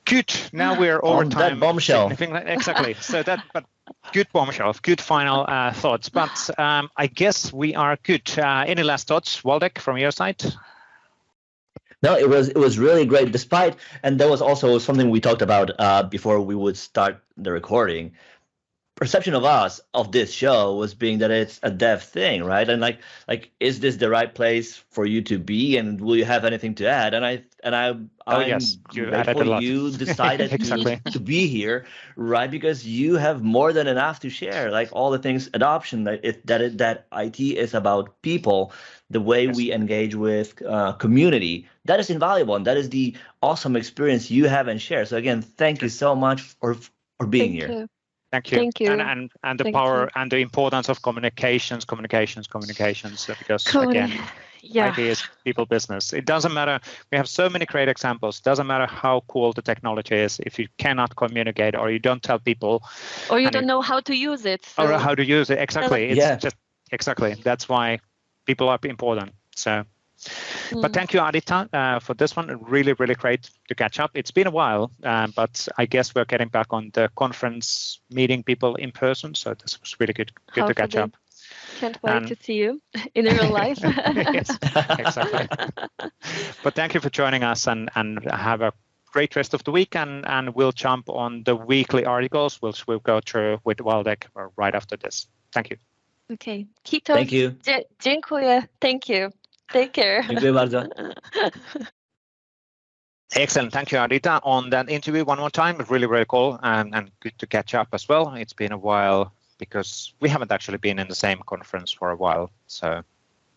Good. Now we are over On time. that bombshell. Exactly. So but good bombshell, good final thoughts. But I guess we are good. Any last thoughts, Waldek, from your side? No, it was really great. Despite, and that was also something we talked about before we would start the recording. Perception of us of this show was being that it's a dev thing, right? And like is this the right place for you to be? And will you have anything to add? And I'm yes, you decided exactly. to be here, right? Because you have more than enough to share, like all the things adoption that IT is about people, the way we engage with community. That is invaluable, and that is the awesome experience you have and share. So again, thank you so much for being here. You. Thank you. Thank you. And the power and the importance of communications, because again, IT is people business. It doesn't matter. We have so many great examples. It doesn't matter how cool the technology is. If you cannot communicate or you don't tell people. Or you don't know how to use it. So. Or how to use it. Exactly. It's just exactly. That's why people are important. So. But thank you, Edyta, for this one. Really, really great to catch up. It's been a while, but I guess we're getting back on the conference, meeting people in person. So this was really good to catch up. Can't wait to see you in real life. Yes, exactly. But thank you for joining us, and have a great rest of the week. And we'll jump on the weekly articles, which we'll go through with Waldek right after this. Thank you. Okay. Kiitos. Thank you. Dziękuję. Thank you. Take care. Dziękuję bardzo. Excellent. Thank you, Edyta, on that interview one more time. Really, really cool and good to catch up as well. It's been a while because we haven't actually been in the same conference for a while. So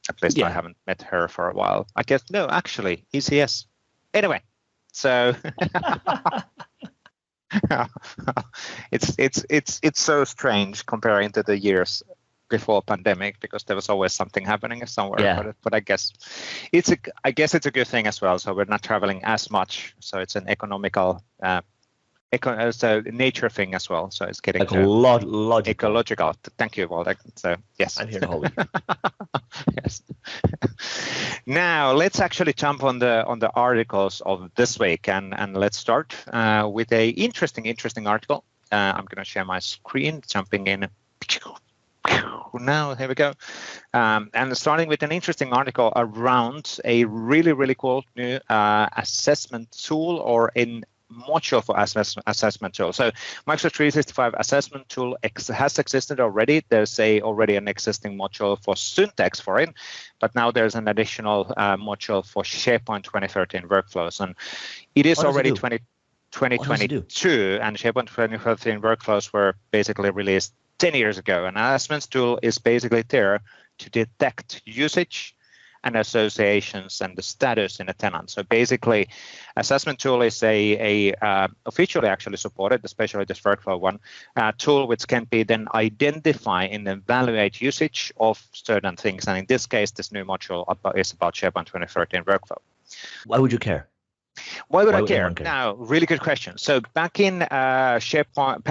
at least I haven't met her for a while. I guess, no, actually, ECS. Anyway, so it's so strange comparing to the years before pandemic, because there was always something happening somewhere. Yeah. But I guess it's a good thing as well. So we're not traveling as much. So it's an economical, so nature thing as well. So it's getting ecological. Thank you, Waldek. So yes, I'm here the whole week. Yes. Now let's actually jump on the articles of this week, and let's start with a interesting article. I'm going to share my screen, jumping in. Now, here we go. And starting with an interesting article around a really, really cool new assessment tool, or in module for assessment tool. So Microsoft 365 assessment tool has existed already. There's already an existing module for Syntex for it, but now there's an additional module for SharePoint 2013 workflows, and it is already 2022, and SharePoint 2013 workflows were basically released 10 years ago. An assessment tool is basically there to detect usage and associations and the status in a tenant. So basically, assessment tool is a officially actually supported, especially this workflow one, tool which can be then identify and evaluate usage of certain things. And in this case, this new module is about SharePoint 2013 workflow. Why would you care? Why would I care? Now, really good question. So back in SharePoint,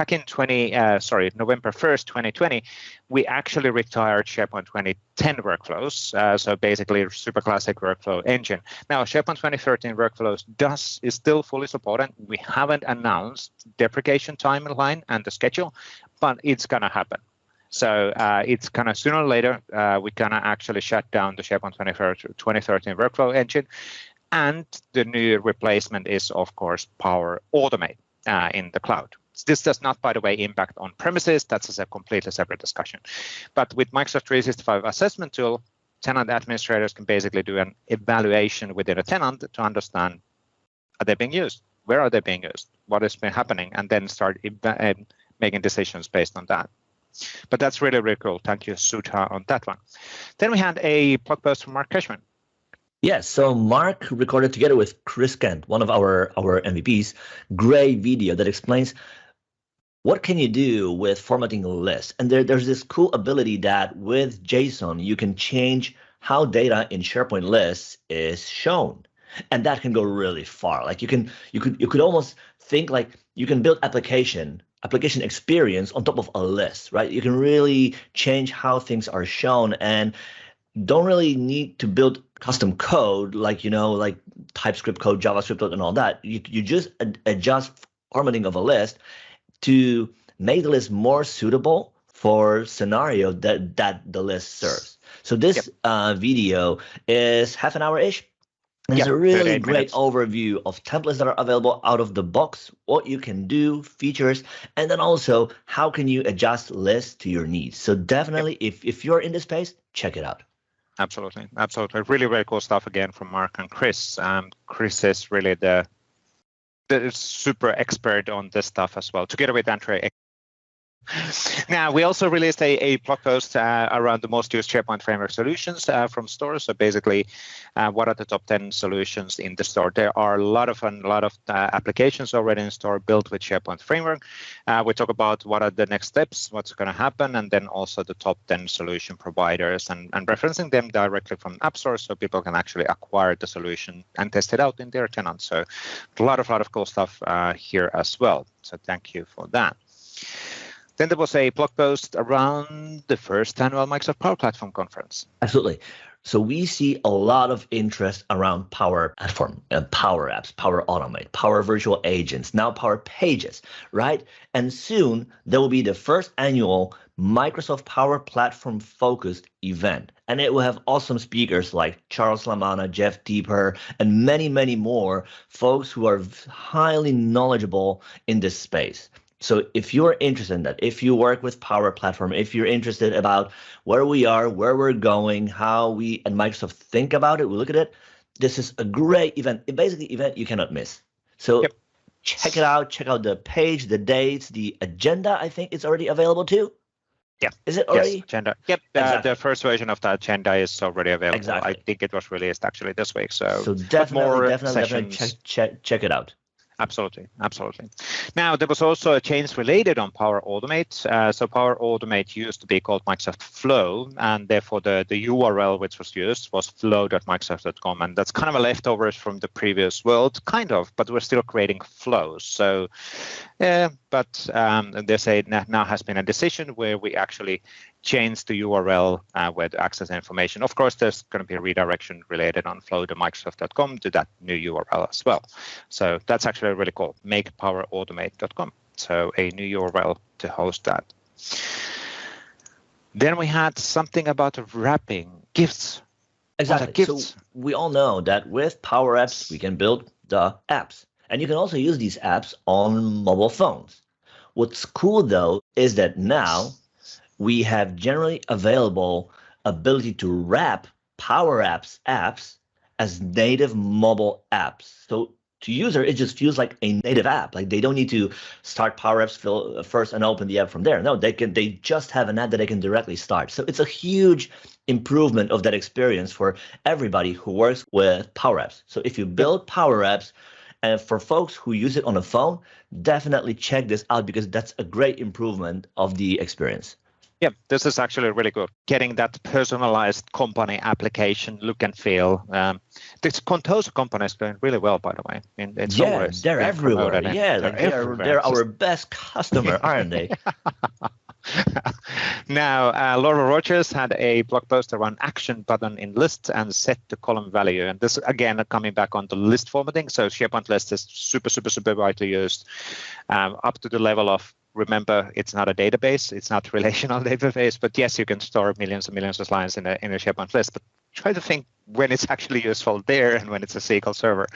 November 1st, 2020, we actually retired SharePoint 2010 workflows. So basically, super classic workflow engine. Now, SharePoint 2013 workflows is still fully supported. We haven't announced deprecation timeline and the schedule, but it's gonna happen. So it's gonna sooner or later we're gonna actually shut down the SharePoint 2013 workflow engine. And the new replacement is, of course, Power Automate in the cloud. This does not, by the way, impact on premises. That's a completely separate discussion. But with Microsoft 365 assessment tool, tenant administrators can basically do an evaluation within a tenant to understand, are they being used? Where are they being used? What has been happening? And then start making decisions based on that. But that's really, really cool. Thank you, Sudha, on that one. Then we had a blog post from Mark Cashman. Yes, so Mark recorded together with Chris Kent, one of our MVPs, great video that explains what can you do with formatting a list. And there's this cool ability that with JSON, you can change how data in SharePoint lists is shown. And that can go really far. Like you could almost think like you can build application experience on top of a list, right? You can really change how things are shown. And don't really need to build custom code like, like TypeScript code, JavaScript code, and all that. You just adjust formatting of a list to make the list more suitable for scenario that the list serves. So this video is half an hour-ish. It's a really great overview of templates that are available out of the box, what you can do, features, and then also how can you adjust lists to your needs. So definitely, if you're in this space, check it out. Absolutely. Really, very cool stuff again from Mark and Chris. Chris is really the super expert on this stuff as well, together with Andre. Now, we also released a blog post around the most used SharePoint framework solutions from stores. So basically, what are the top 10 solutions in the store? There are a lot of applications already in store built with SharePoint framework. We talk about what are the next steps, what's going to happen, and then also the top 10 solution providers and referencing them directly from App Store so people can actually acquire the solution and test it out in their tenants. So a lot of cool stuff here as well. So thank you for that. Then there was a blog post around the first annual Microsoft Power Platform conference. Absolutely. So we see a lot of interest around Power Platform, Power Apps, Power Automate, Power Virtual Agents, now Power Pages, right? And soon there will be the first annual Microsoft Power Platform focused event. And it will have awesome speakers like Charles Lamanna, Jeff Deeper, and many, many more folks who are highly knowledgeable in this space. So if you're interested in that, if you work with Power Platform, if you're interested about where we are, where we're going, how we and Microsoft think about it, we look at it, this is a great event. It basically event you cannot miss. So check it out. Check out the page, the dates, the agenda. I think it's already available too. Yeah. Is it already? Yes, agenda. Yep. Exactly. The first version of the agenda is already available. Exactly. I think it was released actually this week. So definitely check it out. Absolutely. Now, there was also a change related on Power Automate. So Power Automate used to be called Microsoft Flow, and therefore the URL which was used was flow.microsoft.com, and that's kind of a leftovers from the previous world, kind of, but we're still creating flows. So, but they say now has been a decision where we actually change the URL where to access information. Of course, there's going to be a redirection related on flow.microsoft.com to that new URL as well. So that's actually really cool. Makepowerautomate.com. So a new URL to host that. Then we had something about wrapping gifts. Exactly. Gifts. So we all know that with Power Apps, we can build the apps. And you can also use these apps on mobile phones. What's cool, though, is that now we have generally available ability to wrap Power Apps as native mobile apps. So to user, it just feels like a native app. Like they don't need to start Power Apps first and open the app from there. No, they just have an app that they can directly start. So it's a huge improvement of that experience for everybody who works with Power Apps. So if you build Power Apps, and for folks who use it on a phone, definitely check this out because that's a great improvement of the experience. Yeah, this is actually really good. Getting that personalized company application look and feel. This Contoso company is doing really well, by the way. They're everywhere. Yeah, they're our best customer, aren't they? Now, Laura Rogers had a blog post around action button in list and set the column value. And this, again, coming back on the list formatting. So SharePoint list is super widely used up to the level of, remember, it's not a database, it's not a relational database, but yes, you can store millions and millions of lines in a SharePoint list. But try to think when it's actually useful there and when it's a SQL server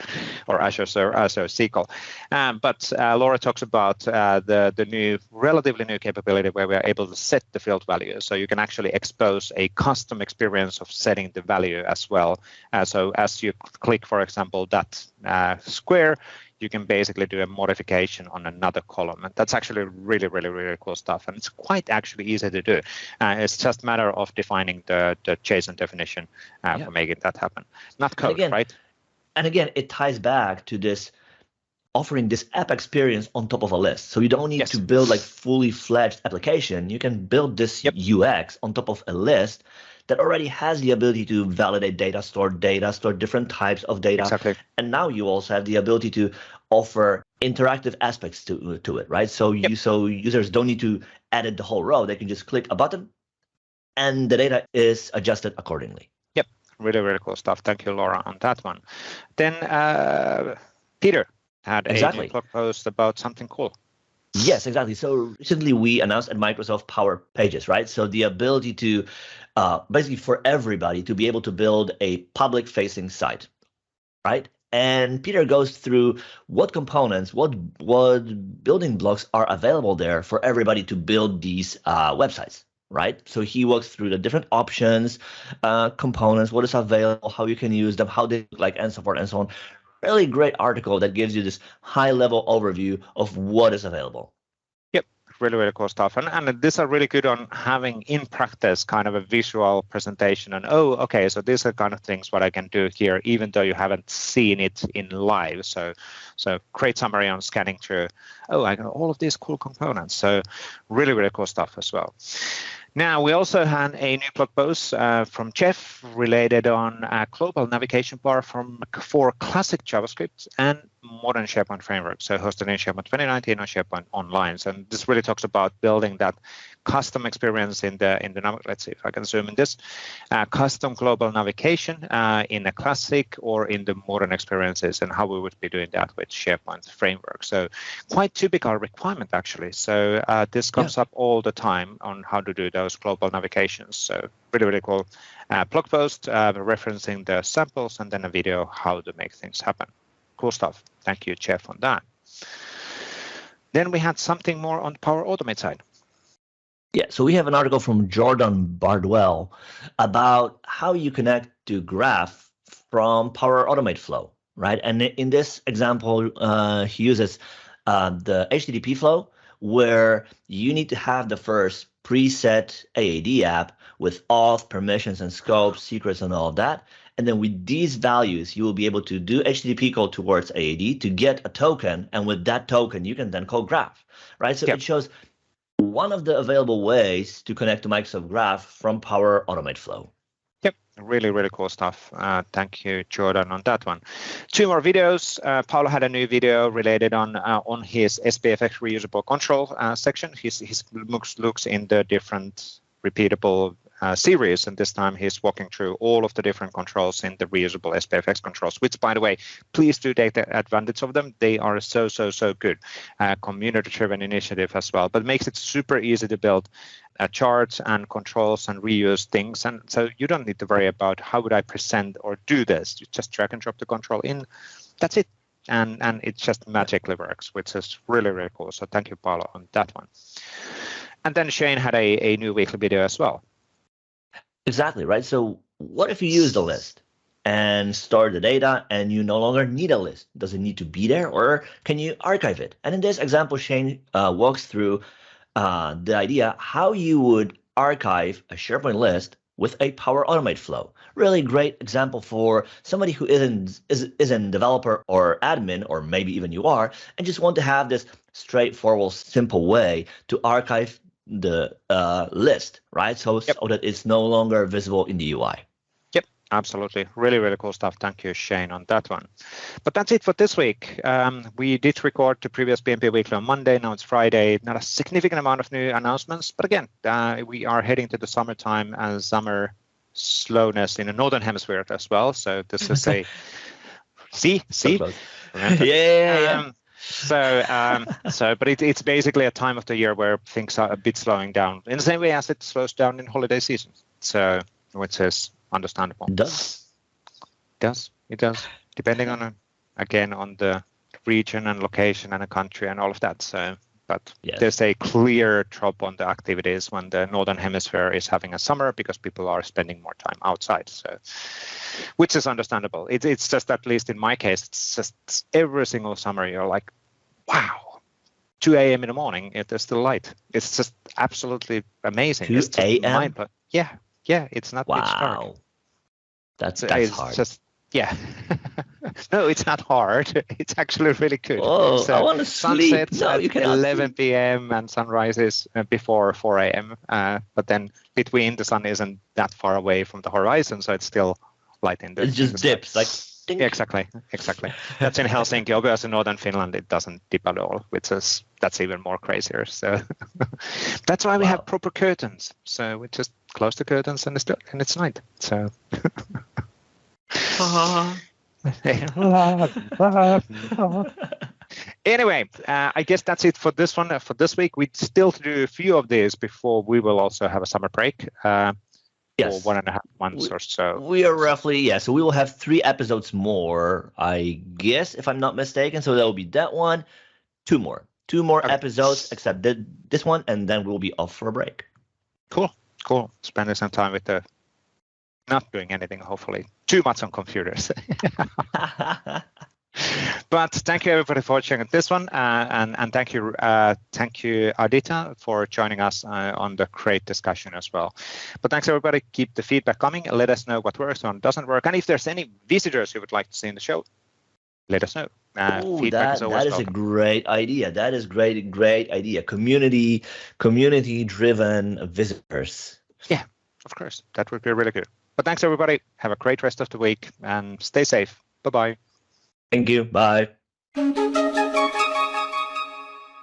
or Azure SQL. But Laura talks about the relatively new capability where we are able to set the field value. So you can actually expose a custom experience of setting the value as well. So as you click, for example, that square, you can basically do a modification on another column. And that's actually really cool stuff. And it's quite actually easy to do. It's just a matter of defining the JSON definition for making that happen. Not code, right? And again, it ties back to this offering this app experience on top of a list. So you don't need to build like fully fledged application. You can build this UX on top of a list that already has the ability to validate data, store different types of data. Exactly. And now you also have the ability to offer interactive aspects to it, right? So so users don't need to edit the whole row. They can just click a button and the data is adjusted accordingly. Yep, really, really cool stuff. Thank you, Laura, on that one. Then Peter had a new blog post about something cool. Yes, exactly. So recently we announced at Microsoft Power Pages, right? So the ability to basically for everybody to be able to build a public-facing site, right? And Peter goes through what components, what building blocks are available there for everybody to build these websites, right? So he walks through the different options, components, what is available, how you can use them, how they look like, and so forth and so on. Really great article that gives you this high-level overview of what is available. Yep, really, really cool stuff. And these are really good on having in practice kind of a visual presentation and, oh, okay, so these are kind of things what I can do here, even though you haven't seen it in live. So great summary on scanning through, oh, I got all of these cool components. So really, really cool stuff as well. Now, we also had a new blog post from Jeff related on a global navigation bar for classic JavaScript and modern SharePoint framework. So hosted in SharePoint 2019 on SharePoint Online. And this really talks about building that custom experience in the let's see if I can zoom in this, custom global navigation in a classic or in the modern experiences, and how we would be doing that with SharePoint framework. So quite typical requirement, actually. So this comes up all the time on how to do those global navigations. So really, really cool blog post referencing the samples and then a video how to make things happen. Cool stuff. Thank you, Jeff, on that. Then we had something more on Power Automate side. Yeah, so we have an article from Jordan Bardwell about how you connect to Graph from Power Automate flow, right? And in this example, he uses the HTTP flow, where you need to have the first preset AAD app with auth, permissions, and scope, secrets, and all of that. And then with these values, you will be able to do HTTP call towards AAD to get a token. And with that token, you can then call Graph, right? So it shows one of the available ways to connect to Microsoft Graph from Power Automate flow. Yep, really, really cool stuff. Thank you, Jordan, on that one. Two more videos. Paolo had a new video related on his SPFX reusable control section. His looks in the different repeatable series, and this time he's walking through all of the different controls in the reusable SPFX controls, which, by the way, please do take the advantage of them. They are so good. Community-driven initiative as well, but makes it super easy to build charts and controls and reuse things. And so you don't need to worry about how would I present or do this. You just drag and drop the control in. That's it. And it just magically works, which is really, really cool. So thank you, Paolo, on that one. And then Shane had a new weekly video as well. Exactly, right? So what if you use the list and store the data and you no longer need a list? Does it need to be there, or can you archive it? And in this example, Shane walks through the idea how you would archive a SharePoint list with a Power Automate flow. Really great example for somebody who isn't a developer or admin, or maybe even you are, and just want to have this straightforward, simple way to archive the list, right? So that it's no longer visible in the UI. Yep, absolutely. Really, really cool stuff. Thank you, Shane, on that one. But that's it for this week. We did record the previous PnP Weekly on Monday. Now it's Friday. Not a significant amount of new announcements, but again, we are heading to the summertime and summer slowness in the Northern Hemisphere as well. So this is a see. Yeah. But it's basically a time of the year where things are a bit slowing down in the same way as it slows down in holiday season. So, which is understandable. It does. It does. Depending on the region and location and a country and all of that. So, but there's a clear drop on the activities when the Northern Hemisphere is having a summer because people are spending more time outside. So, which is understandable. It's just, at least in my case, it's just every single summer you're like, wow, 2 a.m. in the morning, it is still light. It's just absolutely amazing. 2 a.m.? Yeah, it's not pitch dark. That's hard. Just, no, it's not hard. It's actually really good. Oh, so I want to sleep. Sunsets at you 11 p.m. and sunrises before 4 a.m. But then between, the sun isn't that far away from the horizon, so it's still light in the. It just dips, like Exactly. That's in Helsinki. Obviously, in northern Finland, it doesn't dip at all, which is that's even more crazier. So that's why we have proper curtains. So we just close the curtains and it's night. So. Anyway, I guess that's it for this one. For this week, we still do a few of these before we will also have a summer break. Yes. For 1.5 months or so. We are roughly, so we will have 3 episodes more, I guess, if I'm not mistaken. So that will be that one, 2 more. 2 more episodes, except this one, and then we'll be off for a break. Cool. Spending some time with not doing anything, hopefully. Too much on computers. But thank you everybody for watching this one, and thank you Edyta for joining us on the great discussion as well. But thanks everybody. Keep the feedback coming. Let us know what works and doesn't work, and if there's any visitors you would like to see in the show, let us know. Feedback is always welcome. A great idea. That is great idea. Community-driven visitors. Yeah, of course. That would be really good. But thanks everybody. Have a great rest of the week and stay safe. Bye-bye. Thank you. Bye.